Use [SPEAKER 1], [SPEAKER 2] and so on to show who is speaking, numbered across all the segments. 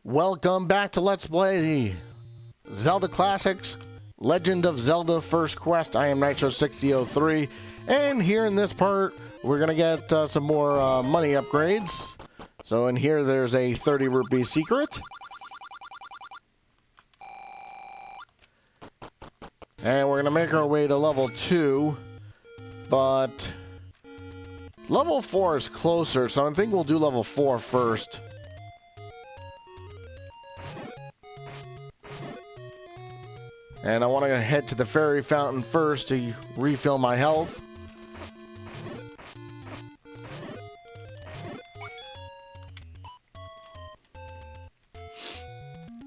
[SPEAKER 1] Welcome back to Let's Play Zelda Classics, Legend of Zelda First Quest. I am Nitro6003, and here in this part, we're going to get some more money upgrades. So in here, there's a 30 rupee secret. And we're going to make our way to level 2, but level 4 is closer, so I think we'll do level 4 first. And I want to head to the fairy fountain first to refill my health.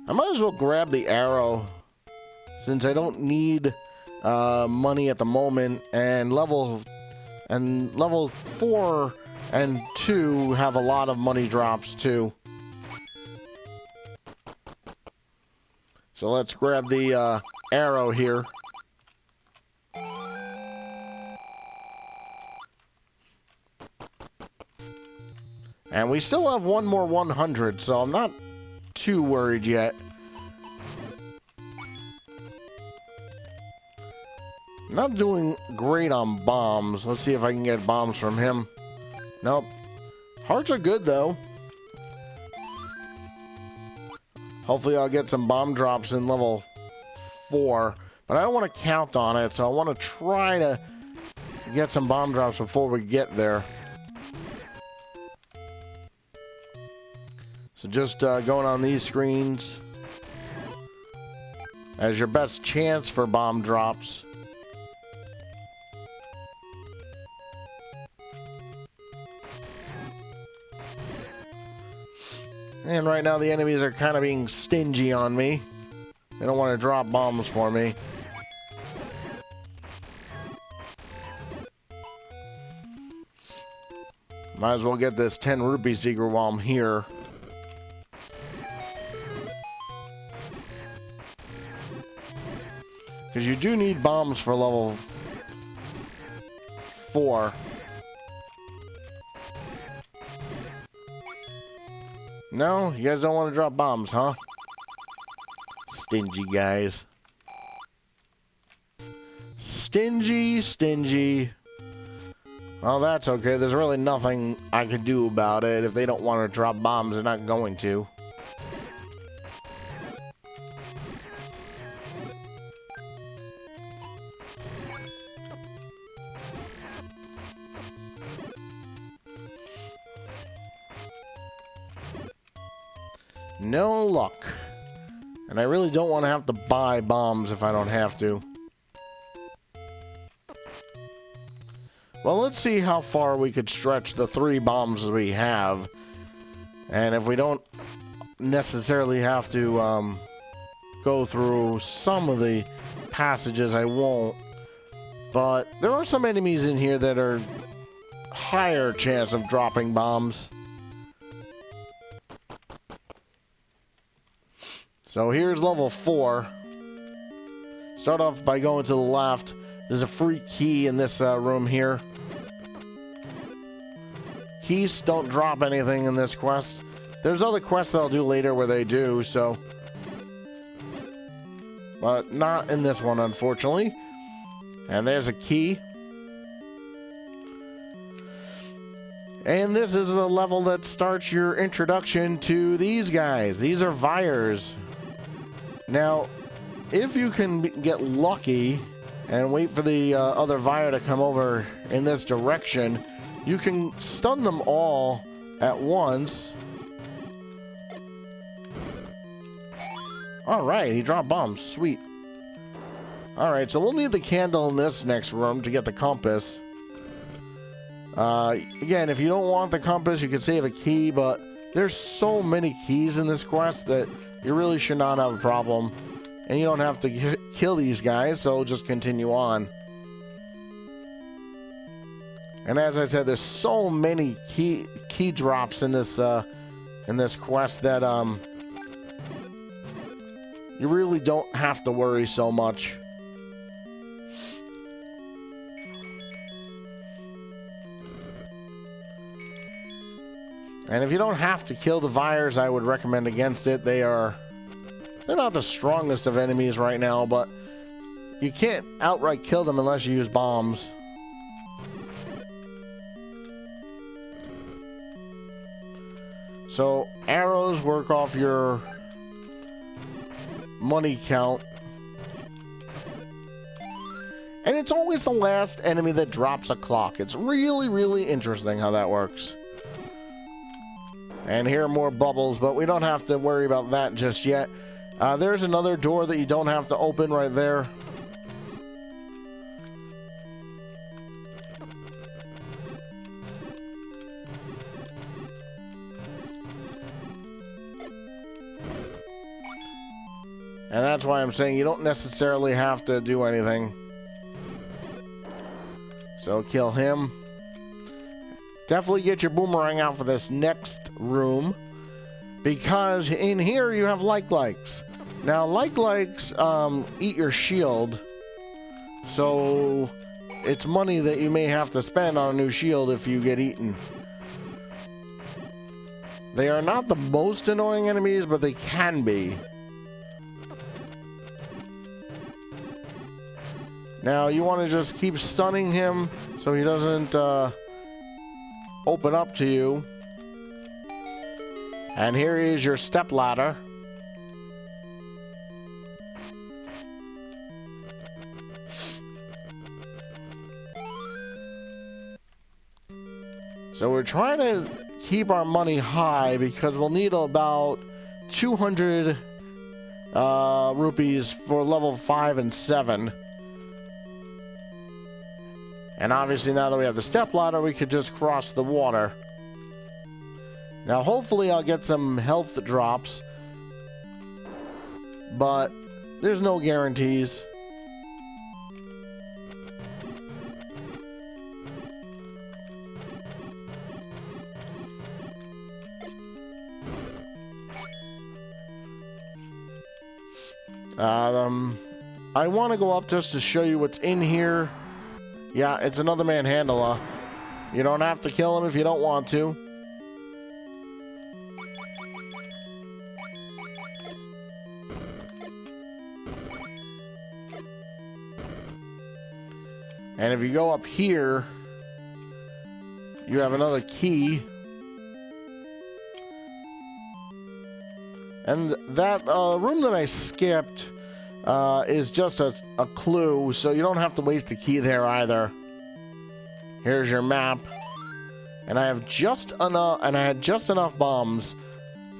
[SPEAKER 1] I might as well grab the arrow since I don't need money at the moment, and level 4 and 2 have a lot of money drops too. So let's grab the arrow here. And we still have one more 100, so I'm not too worried yet. Not doing great on bombs. Let's see if I can get bombs from him. Nope. Hearts are good though. Hopefully I'll get some bomb drops in level 4. But I don't want to count on it, so I want to try to get some bomb drops before we get there. So just going on these screens as your best chance for bomb drops. And right now the enemies are kind of being stingy on me. They don't want to drop bombs for me. Might as well get this 10 rupee secret while I'm here. Because you do need bombs for level 4. No? You guys don't want to drop bombs, huh? Stingy guys. Stingy. Well, that's okay. There's really nothing I could do about it. If they don't want to drop bombs, they're not going to. No luck. And I really don't want to have to buy bombs if I don't have to. Well, let's see how far we could stretch the 3 bombs we have. And if we don't necessarily have to go through some of the passages, I won't. But there are some enemies in here that are higher chance of dropping bombs. So here's level 4. Start off by going to the left. There's a free key in this room here. Keys don't drop anything in this quest. There's other quests that I'll do later where they do, so. But not in this one, unfortunately. And there's a key. And this is a level that starts your introduction to these guys. These are Vyres. Now, if you can get lucky and wait for the other Vyre to come over in this direction, you can stun them all at once. Alright, he dropped bombs. Sweet. Alright, so we'll need the candle in this next room to get the compass. Again, if you don't want the compass, you can save a key, but there's so many keys in this quest that you really should not have a problem. And you don't have to kill these guys, so just continue on. And as I said, there's so many key drops in this quest that you really don't have to worry so much. And if you don't have to kill the Vires, I would recommend against it. They're not the strongest of enemies right now, but you can't outright kill them unless you use bombs. So arrows work off your money count. And it's always the last enemy that drops a clock. It's really, really interesting how that works. And here are more bubbles, but we don't have to worry about that just yet. There's another door that you don't have to open right there. And that's why I'm saying you don't necessarily have to do anything. So kill him. Definitely get your boomerang out for this next room, because in here you have likes. Now likes eat your shield, so it's money that you may have to spend on a new shield if you get eaten. They are not the most annoying enemies, but they can be. Now you want to just keep stunning him so he doesn't open up to you. And here is your stepladder. So we're trying to keep our money high because we'll need about 200 rupees for level 5 and 7. And obviously now that we have the stepladder, we could just cross the water. Now hopefully I'll get some health drops, but there's no guarantees. I want to go up just to show you what's in here. Yeah, it's another manhandler. You don't have to kill him if you don't want to. And if you go up here, you have another key. And that room that I skipped is just a clue, so you don't have to waste a key there either. Here's your map. And I have just enough, and I had just enough bombs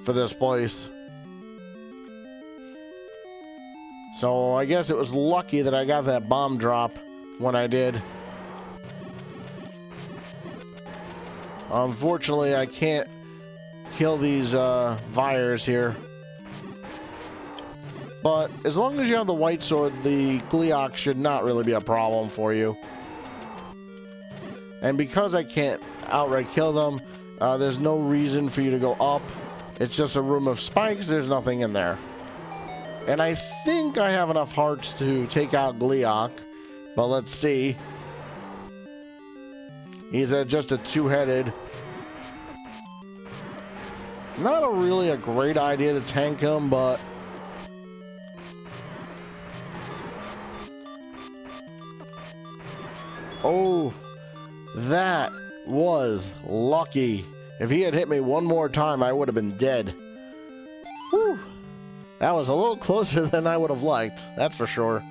[SPEAKER 1] for this place. So I guess it was lucky that I got that bomb drop when I did. Unfortunately, I can't kill these Vires here. But as long as you have the white sword, the Gleeok should not really be a problem for you. And because I can't outright kill them, there's no reason for you to go up. It's just a room of spikes. There's nothing in there. And I think I have enough hearts to take out Gleeok. But let's see. He's just a two-headed. Not really a great idea to tank him, but... Oh, that was lucky. If he had hit me one more time, I would have been dead. Whew. That was a little closer than I would have liked, that's for sure.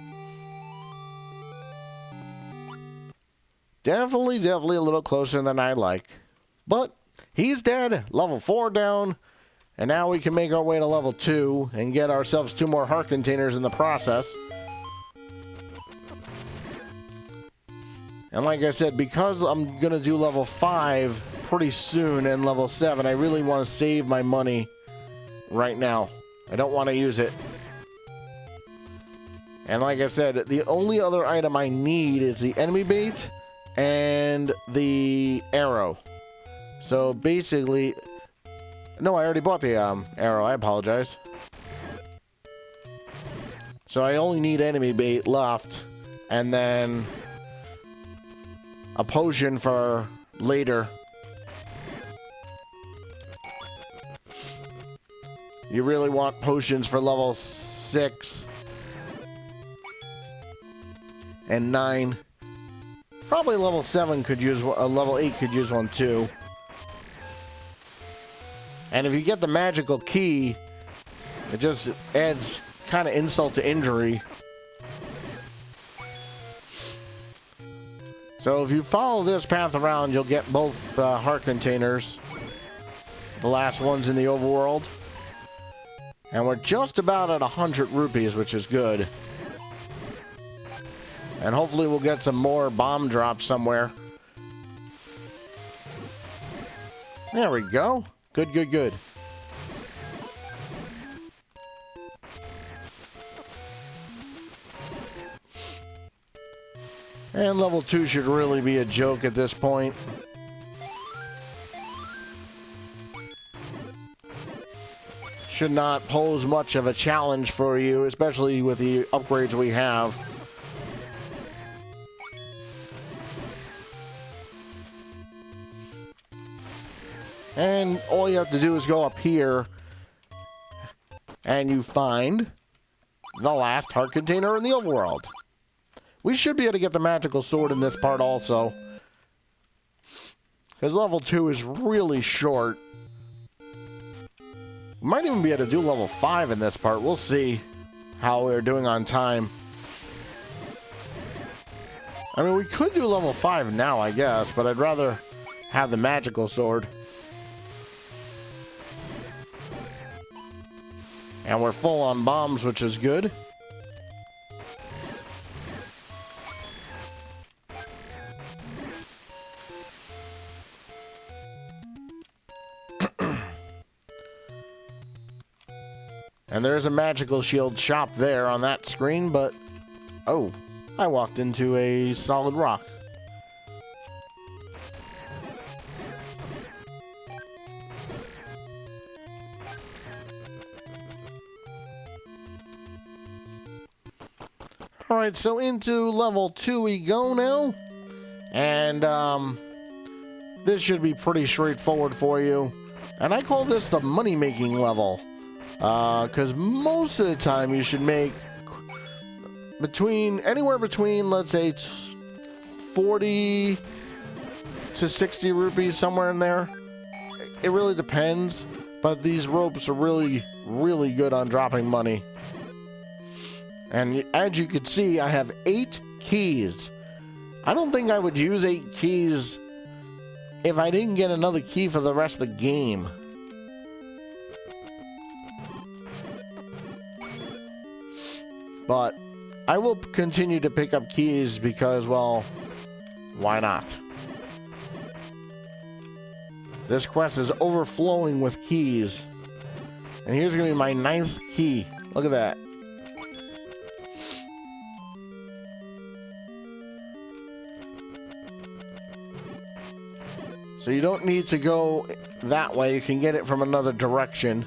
[SPEAKER 1] Definitely a little closer than I like. But he's dead, level 4 down, and now we can make our way to level 2 and get ourselves 2 more heart containers in the process. And like I said, because I'm going to do level 5 pretty soon and level 7, I really want to save my money right now. I don't want to use it. And like I said, the only other item I need is the enemy bait and the arrow. So basically... No, I already bought the arrow. I apologize. So I only need enemy bait left. And then... a potion for later. You really want potions for level 6 and 9. Probably level 7 could use one, level 8 could use one too. And if you get the magical key, it just adds kind of insult to injury. So if you follow this path around, you'll get both heart containers. The last ones in the overworld. And we're just about at 100 rupees, which is good. And hopefully we'll get some more bomb drops somewhere. There we go. Good, good, good. And level 2 should really be a joke at this point. Should not pose much of a challenge for you, especially with the upgrades we have. And all you have to do is go up here and you find the last heart container in the overworld. We should be able to get the magical sword in this part also, because level 2 is really short. We might even be able to do level 5 in this part. We'll see how we're doing on time. I mean, we could do level 5 now, I guess, but I'd rather have the magical sword. And we're full on bombs, which is good. And there's a magical shield shop there on that screen, but... oh, I walked into a solid rock. Alright, so into level 2 we go now. And, this should be pretty straightforward for you. And I call this the money-making level. Because most of the time you should make anywhere between, let's say, 40 to 60 rupees, somewhere in there. It really depends, but these ropes are really, really good on dropping money. And as you can see, I have 8 keys. I don't think I would use 8 keys if I didn't get another key for the rest of the game. But I will continue to pick up keys because, well, why not? This quest is overflowing with keys. And here's going to be my 9th key. Look at that. So you don't need to go that way. You can get it from another direction.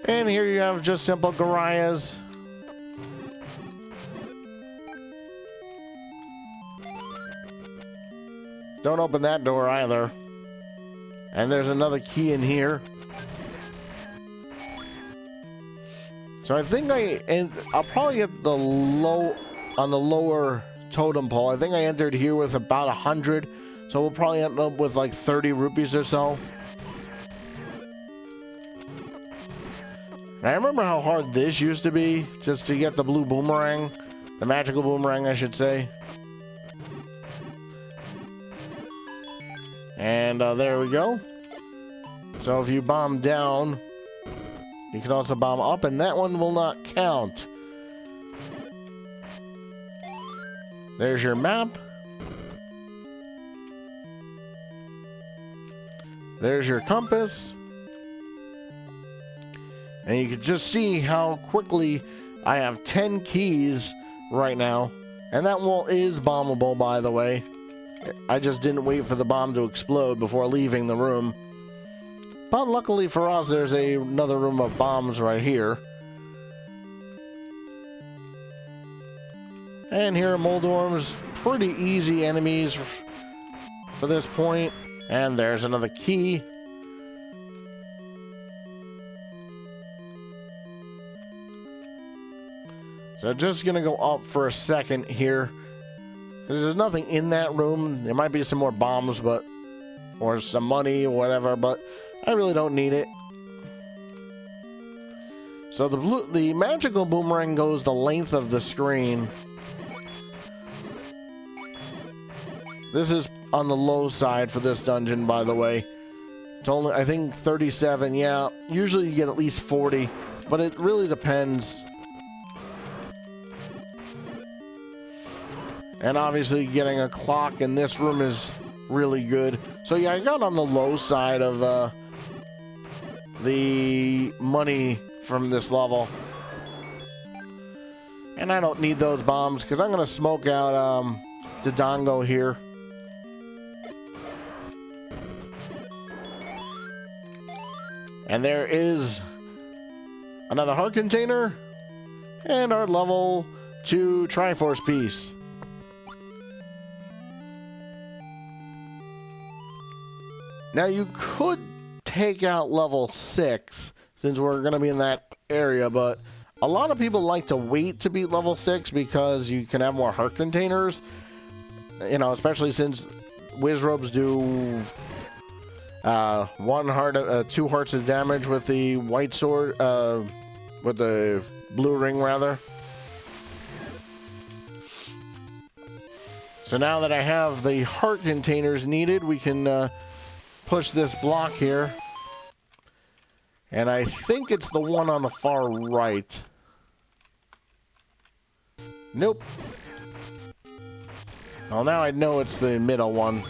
[SPEAKER 1] And here you have just simple Garayas. Don't open that door either. And there's another key in here. So I think I'll probably get on the lower totem pole. I think I entered here with about 100. So we'll probably end up with like 30 rupees or so. I remember how hard this used to be, just to get the blue boomerang. The magical boomerang, I should say. And there we go. So if you bomb down, you can also bomb up, and that one will not count. There's your map. There's your compass. And you can just see how quickly I have 10 keys right now. And that wall is bombable, by the way. I just didn't wait for the bomb to explode before leaving the room. But luckily for us, there's another room of bombs right here. And here are Moldorms. Pretty easy enemies for this point. And there's another key. So just gonna go up for a second here. There's nothing in that room. There might be some more bombs, but or some money or whatever, but I really don't need it. So the magical boomerang goes the length of the screen. This is on the low side for this dungeon, by the way. It's only, I think, 37. Yeah, usually you get at least 40, but it really depends. And obviously getting a clock in this room is really good. So yeah, I got on the low side of the money from this level. And I don't need those bombs because I'm going to smoke out the Dongo here. And there is another heart container and our level 2 Triforce piece. Now you could take out level 6 since we're going to be in that area, but a lot of people like to wait to beat level 6 because you can have more heart containers. You know, especially since Wizrobes do 2 hearts of damage with the white sword, with the blue ring rather. So now that I have the heart containers needed, we can push this block here. And I think it's the one on the far right. Nope. Well, now I know it's the middle one.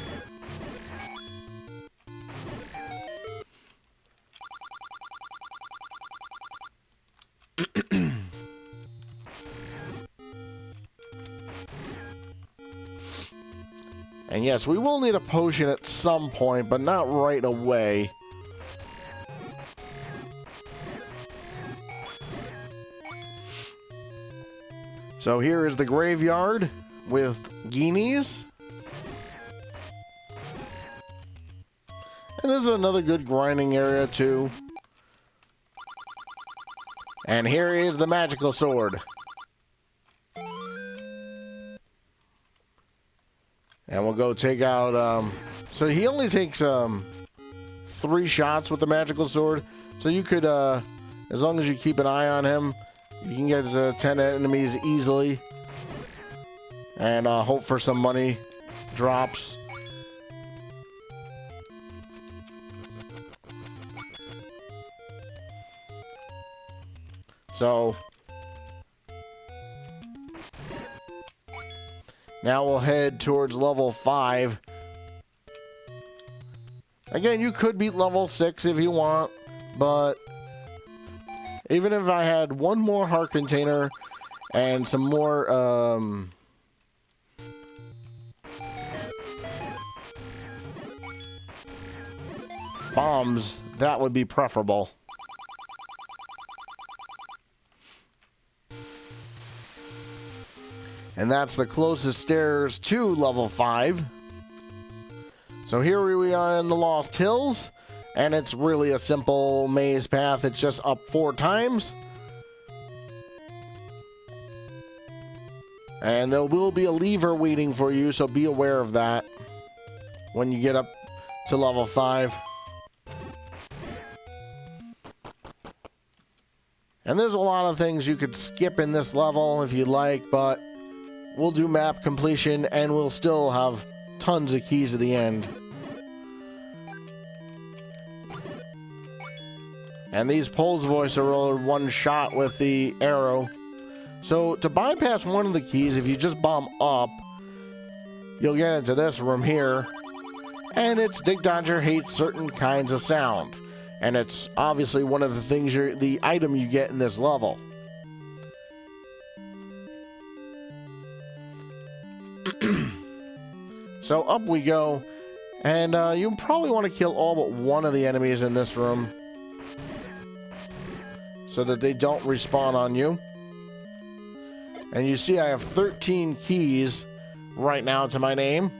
[SPEAKER 1] And yes, we will need a potion at some point, but not right away. So here is the graveyard with guineas. And this is another good grinding area too. And here is the magical sword. And we'll go take out, so he only takes 3 shots with the magical sword. So you could, as long as you keep an eye on him, you can get 10 enemies easily. And hope for some money drops. So now we'll head towards level 5. Again, you could beat level 6 if you want, but even if I had one more heart container and some more bombs, that would be preferable. And that's the closest stairs to level 5. So here we are in the Lost Hills. And it's really a simple maze path. It's just up 4 times. And there will be a lever waiting for you, so be aware of that when you get up to level 5. And there's a lot of things you could skip in this level if you like, but we'll do map completion and we'll still have tons of keys at the end. And these poles voice are one shot with the arrow. So to bypass one of the keys, if you just bomb up, you'll get into this room here. And its Dig Dodger hates certain kinds of sound. And it's obviously one of the things the item you get in this level. So up we go. And you probably want to kill all but one of the enemies in this room, so that they don't respawn on you. And you see I have 13 keys right now to my name.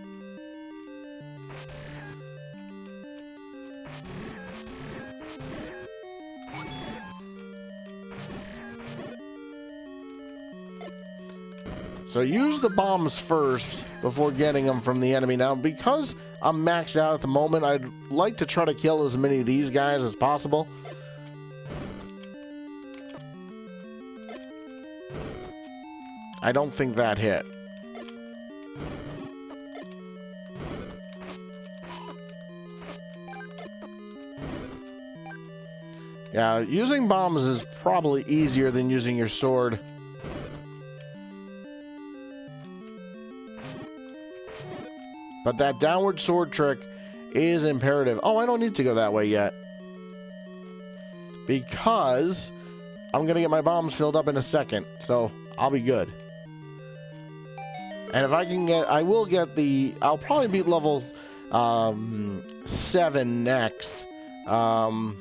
[SPEAKER 1] So use the bombs first before getting them from the enemy. Now, because I'm maxed out at the moment, I'd like to try to kill as many of these guys as possible. I don't think that hit. Yeah, using bombs is probably easier than using your sword. But that downward sword trick is imperative. Oh, I don't need to go that way yet. Because I'm going to get my bombs filled up in a second. So I'll be good. And if I can get... I will get the... I'll probably beat level 7 next.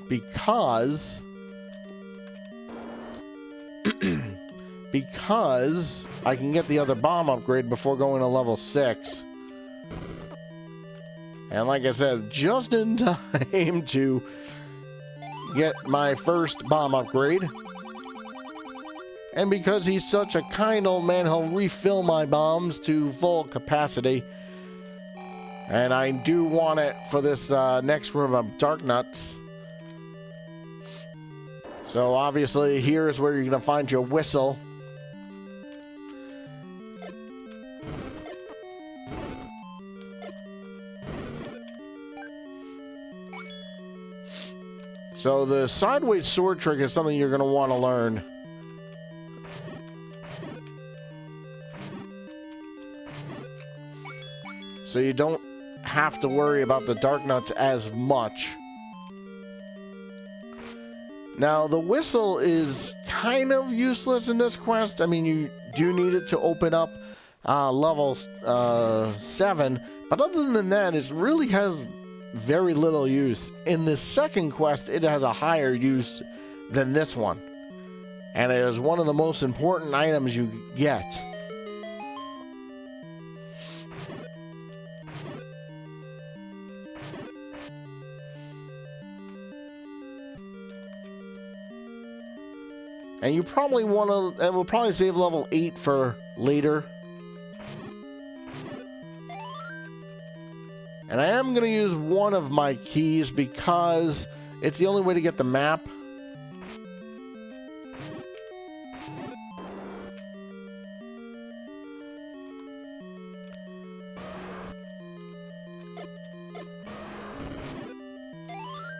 [SPEAKER 1] Because... because I can get the other bomb upgrade before going to level 6. And like I said, just in time to get my first bomb upgrade. And because he's such a kind old man, he'll refill my bombs to full capacity. And I do want it for this next room of Dark Nuts. So obviously here is where you're going to find your whistle. So the sideways sword trick is something you're going to want to learn. So you don't have to worry about the Dark Nuts as much. Now the whistle is kind of useless in this quest. I mean, you do need it to open up level 7. But other than that, it really has very little use. In the second quest, it has a higher use than this one. And it is one of the most important items you get. And you probably want to, and we'll probably save level 8 for later. And I am going to use one of my keys because it's the only way to get the map.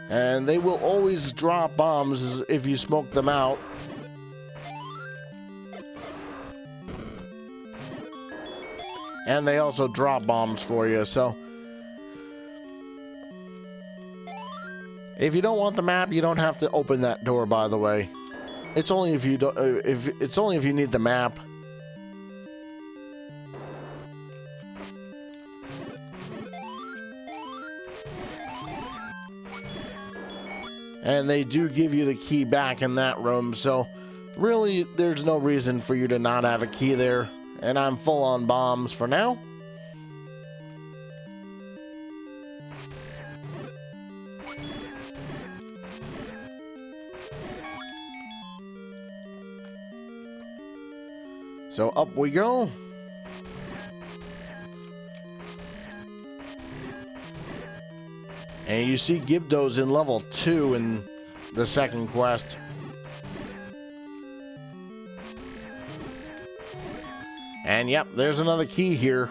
[SPEAKER 1] And they will always drop bombs if you smoke them out. And they also drop bombs for you, so if you don't want the map, you don't have to open that door, by the way. It's only if you don't it's only if you need the map. And they do give you the key back in that room, so really there's no reason for you to not have a key there. And I'm full on bombs for now. So up we go. And you see Gibdo's in level 2 in the second quest. And yep, there's another key here.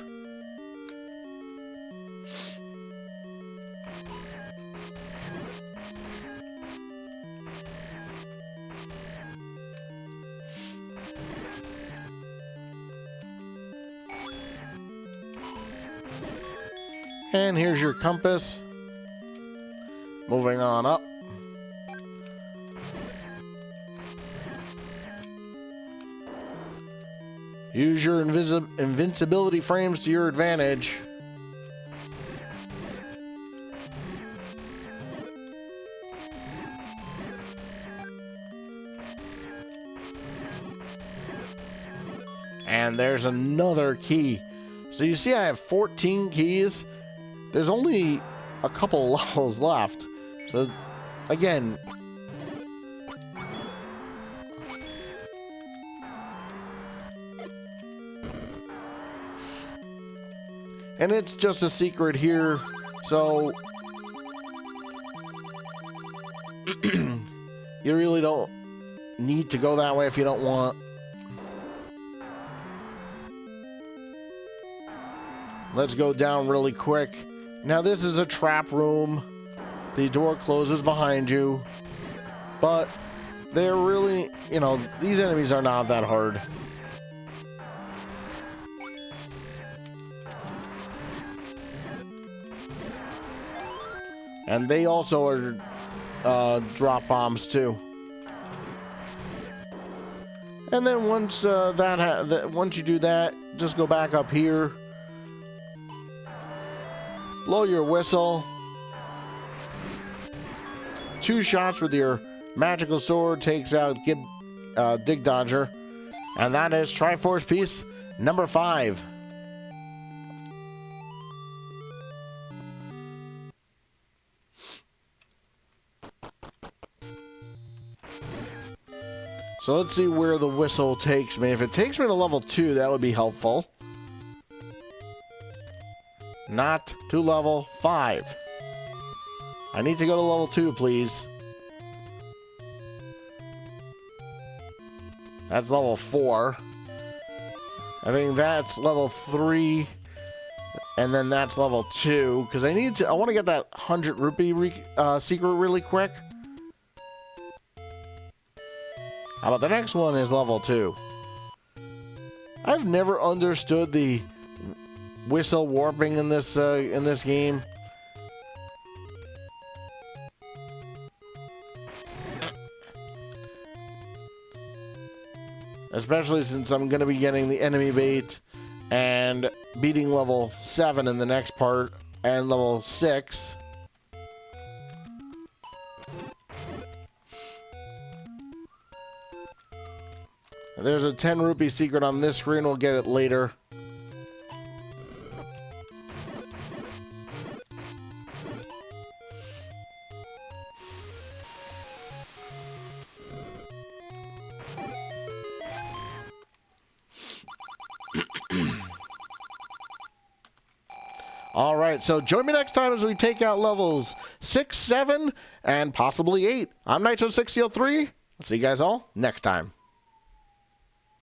[SPEAKER 1] And here's your compass. Moving on up. Use your invincibility frames to your advantage. And there's another key. So you see I have 14 keys. There's only a couple levels left. So again, And it's just a secret here, so you really don't need to go that way if you don't want. Let's go down really quick. Now this is a trap room. The door closes behind you. But they're really, you know, these enemies are not that hard. And they also are drop bombs too. And then once once you do that, just go back up here. Blow your whistle. 2 shots with your magical sword takes out Dig Dodger. And that is Triforce piece number 5. So let's see where the whistle takes me. If it takes me to level 2, that would be helpful. Not to level 5. I need to go to level 2, please. That's level 4. I think that's level 3. And then that's level 2. Because I want to get that 100 rupee secret really quick. How about the next one is level 2? I've never understood the whistle warping in this game. Especially since I'm going to be getting the enemy bait and beating level 7 in the next part and level 6. There's a 10 rupee secret on this screen. We'll get it later. All right, so join me next time as we take out levels 6, 7, and possibly 8. I'm Nitro6003. I'll see you guys all next time.